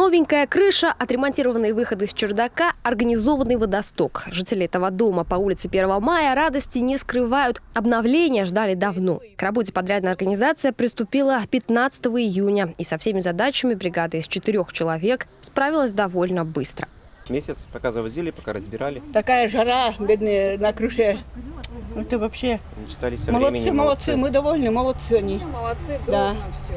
Новенькая крыша, отремонтированные выходы с чердака, организованный водосток. Жители этого дома по улице 1 мая радости не скрывают. Обновления ждали давно. К работе подрядная организация приступила 15 июня. И со всеми задачами бригада из 4 человек справилась довольно быстро. Месяц, пока завозили, пока разбирали. Такая жара, бедные, на крыше. Это вообще... Мечтались о Молодцы, времени, молодцы, мы довольны, молодцы они. Молодцы, Да. должно все.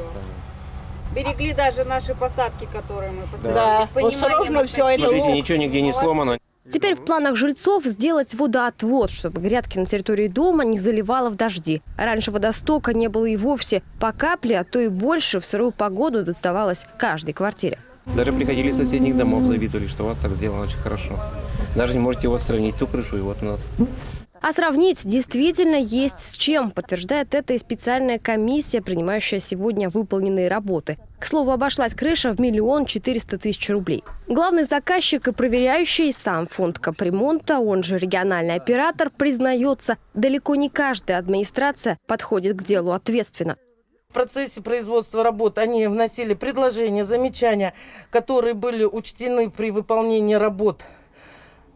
Берегли даже наши посадки, которые мы посадили. Да, С пониманием осторожно всё это. относились. Смотрите, ничего нигде не сломано. Теперь в планах жильцов сделать водоотвод, чтобы грядки на территории дома не заливало в дожди. Раньше водостока не было и вовсе. По капле, а то и больше в сырую погоду доставалось каждой квартире. Даже приходили из соседних домов, завидовали, что у вас так сделано очень хорошо. Даже не можете вот сравнить ту крышу и вот у нас. А сравнить действительно есть с чем, подтверждает это и специальная комиссия, принимающая сегодня выполненные работы. К слову, обошлась крыша в 1 400 000 рублей. Главный заказчик и проверяющий, сам фонд капремонта, он же региональный оператор, признается, далеко не каждая администрация подходит к делу ответственно. В процессе производства работ они вносили предложения, замечания, которые были учтены при выполнении работ.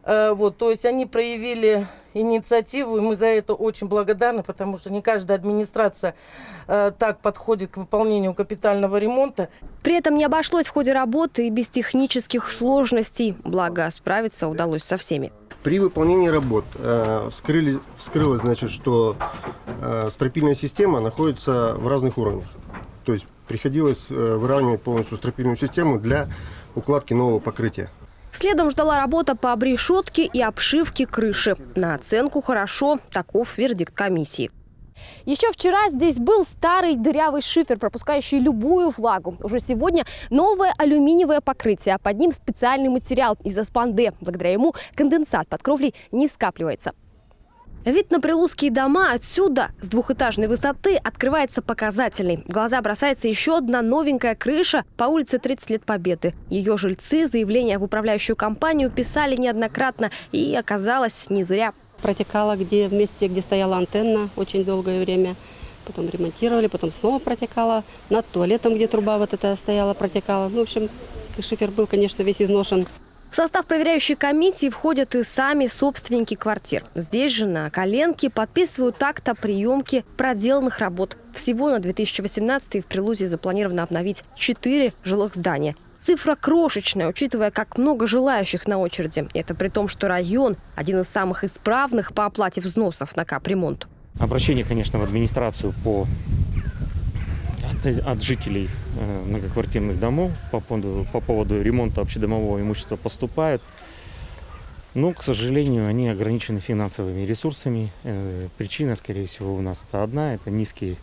То есть они проявили инициативу, и мы за это очень благодарны, потому что не каждая администрация так подходит к выполнению капитального ремонта. При этом не обошлось в ходе работы и без технических сложностей, благо справиться удалось со всеми. При выполнении работ вскрылось, значит, что стропильная система находится в разных уровнях. То есть приходилось выравнивать полностью стропильную систему для укладки нового покрытия. Следом ждала работа по обрешетке и обшивке крыши. На оценку хорошо, таков вердикт комиссии. Еще вчера здесь был старый дырявый шифер, пропускающий любую влагу. Уже сегодня новое алюминиевое покрытие, а под ним специальный материал из аспанде. Благодаря ему конденсат под кровлей не скапливается. Вид на прилузские дома отсюда, с двухэтажной высоты, открывается показательный. В глаза бросается еще одна новенькая крыша по улице 30 лет Победы. Ее жильцы заявление в управляющую компанию писали неоднократно, и оказалось не зря. Протекала в месте, где стояла антенна, очень долгое время. Потом ремонтировали, потом снова протекала. Над туалетом, где труба вот эта стояла, протекала. В общем, шифер был, конечно, весь изношен. В состав проверяющей комиссии входят и сами собственники квартир. Здесь же на коленке подписывают акт о приемке проделанных работ. Всего на 2018 в Прилузе запланировано обновить 4 жилых здания. Цифра крошечная, учитывая, как много желающих на очереди. Это при том, что район один из самых исправных по оплате взносов на капремонт. Обращение, конечно, в администрацию от жителей многоквартирных домов по поводу ремонта общедомового имущества поступают. Но, к сожалению, они ограничены финансовыми ресурсами. Причина, скорее всего, у нас одна – это низкий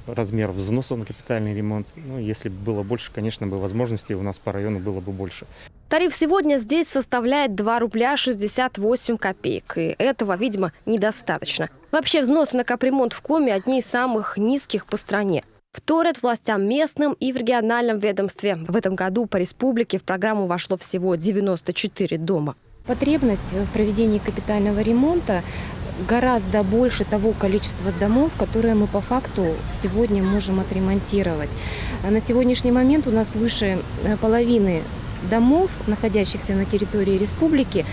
размер взносов на капитальный ремонт. Ну, если бы было больше, конечно, бы возможностей у нас по району было бы больше. Тариф сегодня здесь составляет 2 рубля 68 копеек. И этого, видимо, недостаточно. Вообще взносы на капремонт в Коми одни из самых низких по стране. Вторят властям местным и в региональном ведомстве. В этом году по республике в программу вошло всего 94 дома. Потребность в проведении капитального ремонта гораздо больше того количества домов, которые мы по факту сегодня можем отремонтировать. На сегодняшний момент у нас свыше половины домов, находящихся на территории республики,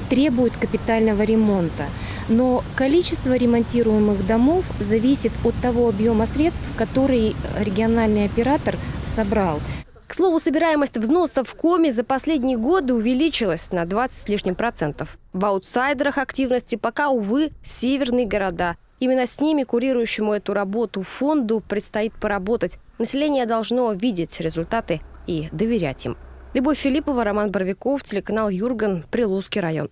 требуют капитального ремонта. Но количество ремонтируемых домов зависит от того объема средств, который региональный оператор собрал. К слову, собираемость взносов в Коми за последние годы увеличилась на 20 с лишним процентов. В аутсайдерах активности пока, увы, северные города. Именно с ними курирующему эту работу фонду предстоит поработать. Население должно видеть результаты и доверять им. Любовь Филиппова, Роман Боровиков, телеканал Юрган, Прилузский район.